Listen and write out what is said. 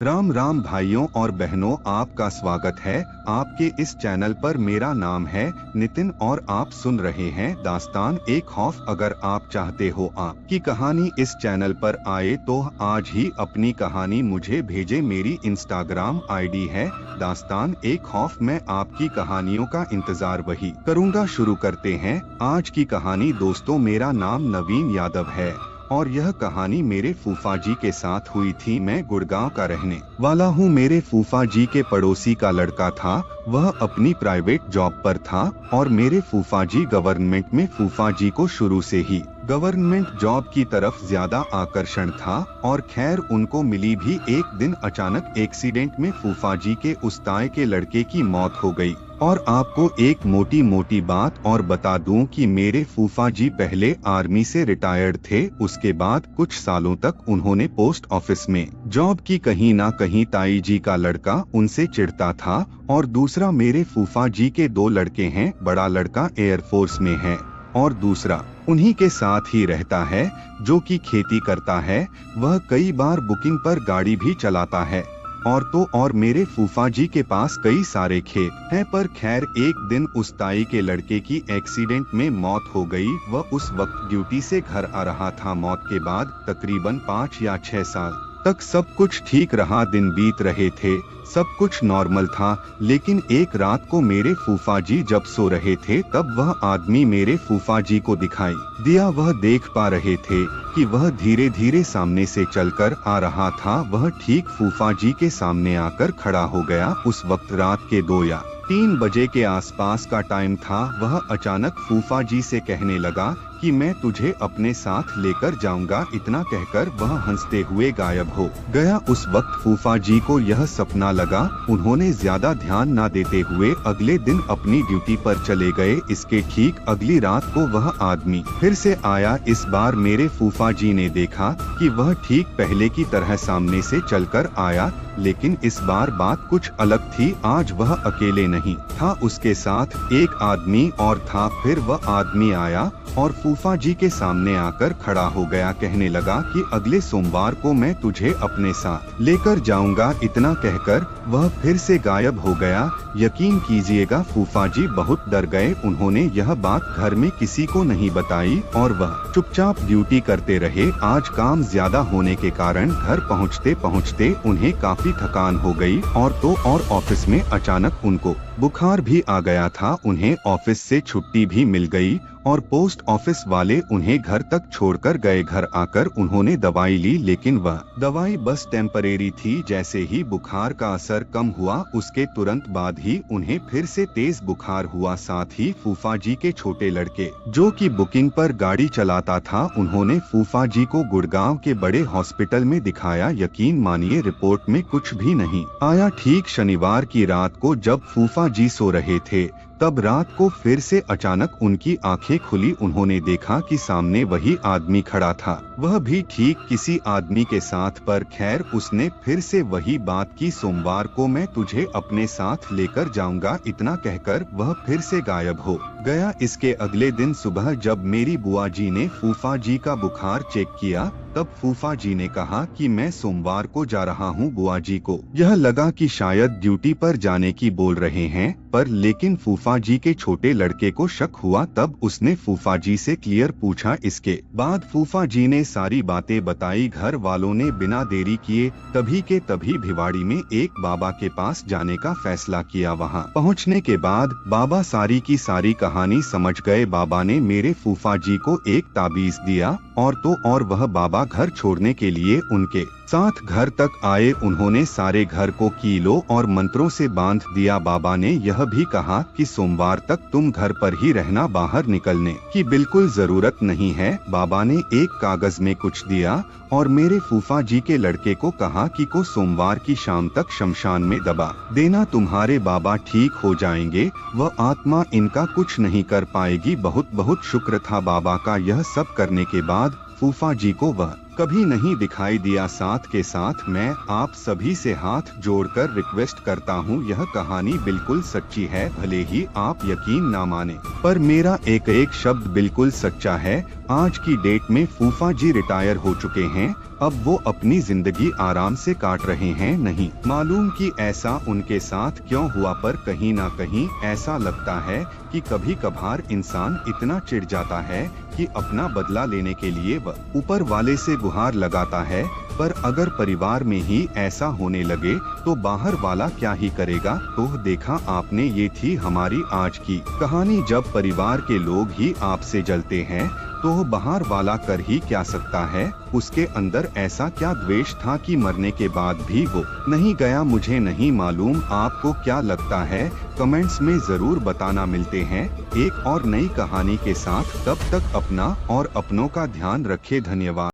राम राम भाइयों और बहनों, आपका स्वागत है आपके इस चैनल पर। मेरा नाम है नितिन और आप सुन रहे हैं दास्तान एक खौफ। अगर आप चाहते हो आपकी कहानी इस चैनल पर आए तो आज ही अपनी कहानी मुझे भेजे। मेरी इंस्टाग्राम आईडी है दास्तान एक खौफ। मैं आपकी कहानियों का इंतजार वही करूँगा। शुरू करते हैं आज की कहानी। दोस्तों, मेरा नाम नवीन यादव है और यह कहानी मेरे फूफा जी के साथ हुई थी। मैं गुड़गांव का रहने वाला हूँ। मेरे फूफा जी के पड़ोसी का लड़का था, वह अपनी प्राइवेट जॉब पर था और मेरे फूफा जी गवर्नमेंट में। फूफा जी को शुरू से ही गवर्नमेंट जॉब की तरफ ज्यादा आकर्षण था और खैर उनको मिली भी। एक दिन अचानक एक्सीडेंट में फूफा जी के उस ताए के लड़के की मौत हो गई। और आपको एक मोटी मोटी बात और बता दूं कि मेरे फूफा जी पहले आर्मी से रिटायर्ड थे, उसके बाद कुछ सालों तक उन्होंने पोस्ट ऑफिस में जॉब की। कहीं ना कहीं ताई जी का लड़का उनसे चिढ़ता था। और दूसरा, मेरे फूफा जी के दो लड़के हैं। बड़ा लड़का एयरफोर्स में है और दूसरा उन्हीं के साथ ही रहता है, जो कि खेती करता है। वह कई बार बुकिंग पर गाड़ी भी चलाता है। और मेरे फूफा जी के पास कई सारे खेत हैं। पर खैर एक दिन उस ताई के लड़के की एक्सीडेंट में मौत हो गई। वह उस वक्त ड्यूटी से घर आ रहा था। मौत के बाद तकरीबन 5 या 6 साल तक सब कुछ ठीक रहा। दिन बीत रहे थे, सब कुछ नॉर्मल था। लेकिन एक रात को मेरे फूफा जी जब सो रहे थे तब वह आदमी मेरे फूफा जी को दिखाई दिया। वह देख पा रहे थे कि वह धीरे धीरे सामने से चलकर आ रहा था। वह ठीक फूफा जी के सामने आकर खड़ा हो गया। उस वक्त रात के 2 या 3 बजे के आसपास का टाइम था। वह अचानक फूफा जी से कहने लगा कि मैं तुझे अपने साथ लेकर जाऊंगा। इतना कहकर वह हंसते हुए गायब हो गया। उस वक्त फूफा जी को यह सपना लगा। उन्होंने ज्यादा ध्यान न देते हुए अगले दिन अपनी ड्यूटी पर चले गए। इसके ठीक अगली रात को वह आदमी फिर से आया। इस बार मेरे फूफा जी ने देखा कि वह ठीक पहले की तरह सामने से चलकर आया, लेकिन इस बार बात कुछ अलग थी। आज वह अकेले नहीं था, उसके साथ एक आदमी और था। फिर वह आदमी आया और फूफा जी के सामने आकर खड़ा हो गया। कहने लगा कि अगले सोमवार को मैं तुझे अपने साथ लेकर जाऊंगा। इतना कहकर वह फिर से गायब हो गया। यकीन कीजिएगा फूफा जी बहुत डर गए। उन्होंने यह बात घर में किसी को नहीं बताई और वह चुपचाप ड्यूटी करते रहे। आज काम ज्यादा होने के कारण घर पहुंचते पहुंचते उन्हें काफी थकान हो गई और ऑफिस में अचानक उनको बुखार भी आ गया था। उन्हें ऑफिस से छुट्टी भी मिल गई और पोस्ट ऑफिस वाले उन्हें घर तक छोड़कर गए। घर आकर उन्होंने दवाई ली, लेकिन वह दवाई बस टेम्परेरी थी। जैसे ही बुखार का असर कम हुआ उसके तुरंत बाद ही उन्हें फिर से तेज बुखार हुआ। साथ ही फूफा जी के छोटे लड़के, जो कि बुकिंग पर गाड़ी चलाता था, उन्होंने फूफा जी को गुड़गांव के बड़े हॉस्पिटल में दिखाया। यकीन मानिए रिपोर्ट में कुछ भी नहीं आया। ठीक शनिवार की रात को जब फूफा जी सो रहे थे तब रात को फिर से अचानक उनकी आंखें खुली। उन्होंने देखा कि सामने वही आदमी खड़ा था, वह भी ठीक किसी आदमी के साथ। पर खैर उसने फिर से वही बात की, सोमवार को मैं तुझे अपने साथ लेकर जाऊंगा। इतना कहकर वह फिर से गायब हो गया। इसके अगले दिन सुबह जब मेरी बुआ जी ने फूफा जी का बुखार चेक किया तब फूफा जी ने कहा कि मैं सोमवार को जा रहा हूं। बुआ जी को यह लगा कि शायद ड्यूटी पर जाने की बोल रहे हैं, पर लेकिन फूफा जी के छोटे लड़के को शक हुआ। तब उसने फूफा जी से क्लियर पूछा। इसके बाद फूफा जी ने सारी बातें बताई। घर वालों ने बिना देरी किए तभी के तभी भिवाड़ी में एक बाबा के पास जाने का फैसला किया। वहां पहुंचने के बाद बाबा सारी की सारी कहानी समझ गए। बाबा ने मेरे फूफा जी को एक ताबीज दिया और वह बाबा घर छोड़ने के लिए उनके साथ घर तक आए। उन्होंने सारे घर को कीलों और मंत्रों से बांध दिया। बाबा ने यह भी कहा कि सोमवार तक तुम घर पर ही रहना, बाहर निकलने की बिल्कुल जरूरत नहीं है। बाबा ने एक कागज में कुछ दिया और मेरे फूफा जी के लड़के को कहा कि को सोमवार की शाम तक शमशान में दबा देना, तुम्हारे बाबा ठीक हो जाएंगे, वह आत्मा इनका कुछ नहीं कर पाएगी। बहुत बहुत शुक्र था बाबा का। यह सब करने के बाद फूफा जी को वह कभी नहीं दिखाई दिया। साथ के साथ मैं आप सभी से हाथ जोड़कर रिक्वेस्ट करता हूँ, यह कहानी बिल्कुल सच्ची है, भले ही आप यकीन ना माने, पर मेरा एक एक शब्द बिल्कुल सच्चा है। आज की डेट में फूफा जी रिटायर हो चुके हैं, अब वो अपनी जिंदगी आराम से काट रहे हैं। नहीं मालूम कि ऐसा उनके साथ क्यों हुआ, पर कहीं ना कहीं ऐसा लगता है कि कभी कभार इंसान इतना चिढ़ जाता है कि अपना बदला लेने के लिए वह ऊपर वाले से गुहार लगाता है। पर अगर परिवार में ही ऐसा होने लगे तो बाहर वाला क्या ही करेगा। तो देखा आपने, ये थी हमारी आज की कहानी। जब परिवार के लोग ही आपसे जलते हैं तो बाहर वाला कर ही क्या सकता है। उसके अंदर ऐसा क्या द्वेष था कि मरने के बाद भी वो नहीं गया। मुझे नहीं मालूम आपको क्या लगता है, कमेंट्स में जरूर बताना। मिलते हैं एक और नई कहानी के साथ, तब तक अपना और अपनों का ध्यान रखें। धन्यवाद।